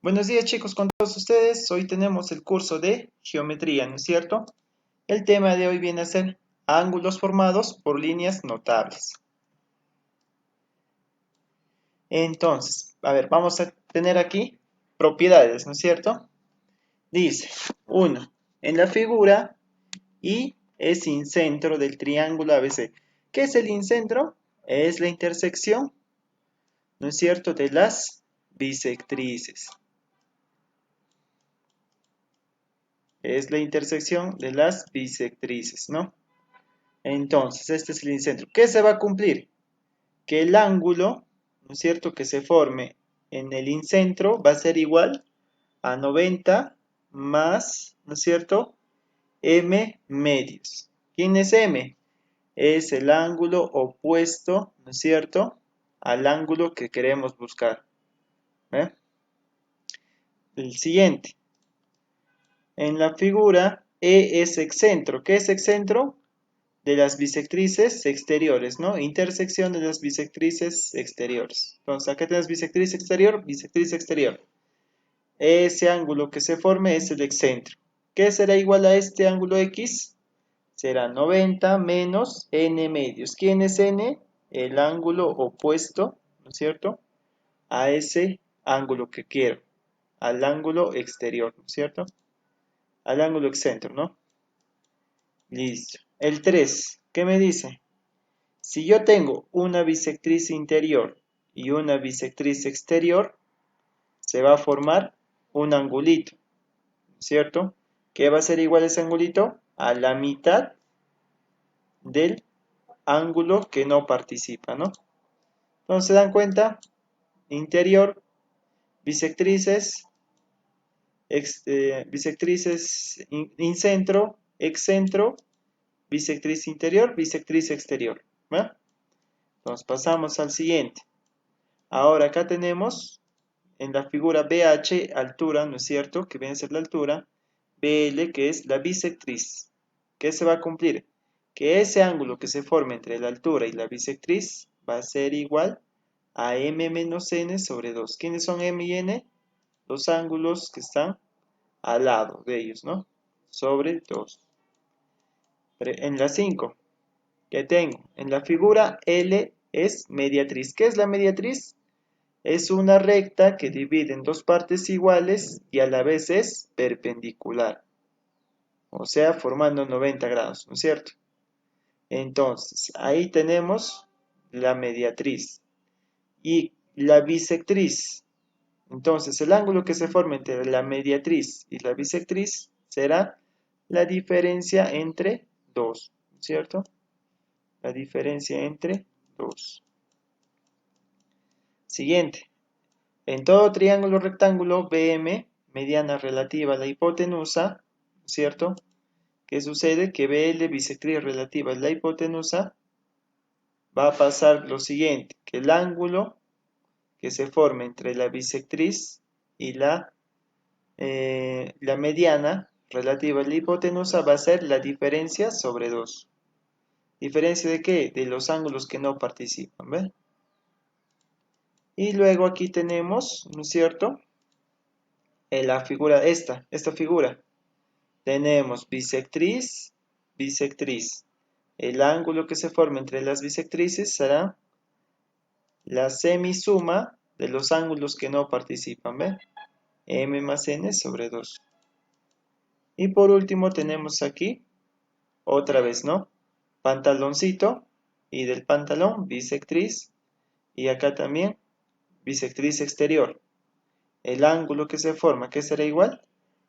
Buenos días chicos con todos ustedes. Hoy tenemos el curso de geometría, ¿no es cierto? El tema de hoy viene a ser ángulos formados por líneas notables. Entonces, a ver, vamos a tener aquí propiedades, ¿no es cierto? Dice, 1. En la figura I es incentro del triángulo ABC. ¿Qué es el incentro? Es la intersección, ¿no es cierto?, de las bisectrices. Es la intersección de las bisectrices, ¿no? Entonces, este es el incentro. ¿Qué se va a cumplir? Que el ángulo, ¿no es cierto?, que se forme en el incentro va a ser igual a 90 más, ¿no es cierto?, m medios. ¿Quién es m? Es el ángulo opuesto, ¿no es cierto?, al ángulo que queremos buscar. ¿Ve? El siguiente. En la figura, E es excentro. ¿Qué es excentro? De las bisectrices exteriores, ¿no? Intersección de las bisectrices exteriores. Entonces, acá tenemos bisectriz exterior. Ese ángulo que se forme es el excentro. ¿Qué será igual a este ángulo X? Será 90 menos n medios. ¿Quién es n? El ángulo opuesto, ¿no es cierto?, a ese ángulo que quiero, al ángulo exterior, ¿no es cierto?, al ángulo excentro, ¿no? Listo. El 3, ¿qué me dice? Si yo tengo una bisectriz interior y una bisectriz exterior, se va a formar un angulito, ¿cierto? ¿Qué va a ser igual a ese angulito? A la mitad del ángulo que no participa, ¿no? Entonces, ¿se dan cuenta? Interior, bisectrices, incentro, excentro, bisectriz interior, bisectriz exterior, ¿va? Entonces, pasamos al siguiente. Ahora acá tenemos en la figura BH, altura, ¿no es cierto?, que viene a ser la altura, BL, que es la bisectriz. ¿Qué se va a cumplir? Que ese ángulo que se forme entre la altura y la bisectriz va a ser igual a m menos n sobre 2. ¿Quiénes son m y n? Los ángulos que están al lado de ellos, ¿no? Sobre 2. En la 5, ¿qué tengo? En la figura L es mediatriz. ¿Qué es la mediatriz? Es una recta que divide en dos partes iguales y a la vez es perpendicular. O sea, formando 90 grados, ¿no es cierto? Entonces, ahí tenemos la mediatriz. Y la bisectriz. Entonces, el ángulo que se forma entre la mediatriz y la bisectriz será la diferencia entre 2, ¿no es cierto? La diferencia entre 2. Siguiente. En todo triángulo rectángulo BM, mediana relativa a la hipotenusa, ¿cierto? ¿Qué sucede? Que BL, bisectriz relativa a la hipotenusa, va a pasar lo siguiente, que el ángulo que se forme entre la bisectriz y la mediana relativa a la hipotenusa va a ser la diferencia sobre 2. ¿Diferencia de qué? De los ángulos que no participan, ¿ves? Y luego aquí tenemos, ¿no es cierto?, en la figura, esta figura, tenemos bisectriz, bisectriz. El ángulo que se forma entre las bisectrices será la semisuma de los ángulos que no participan, ¿ven? M más n sobre 2. Y por último tenemos aquí, otra vez, ¿no?, pantaloncito, y del pantalón, bisectriz, y acá también, bisectriz exterior. El ángulo que se forma, ¿qué será igual?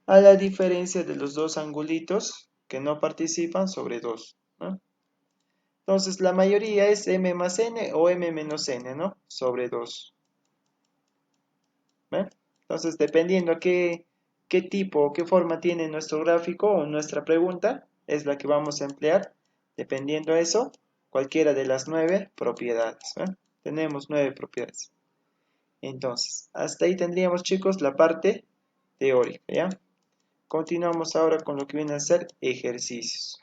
A la diferencia de los dos angulitos que no participan sobre 2, ¿no? Entonces, la mayoría es m más n o m menos n, ¿no?, sobre 2. ¿Ven? Entonces, dependiendo a qué tipo o qué forma tiene nuestro gráfico o nuestra pregunta, es la que vamos a emplear. Dependiendo a eso, cualquiera de las 9 propiedades. ¿Ven? Tenemos 9 propiedades. Entonces, hasta ahí tendríamos, chicos, la parte teórica, ¿ya? Continuamos ahora con lo que viene a ser ejercicios.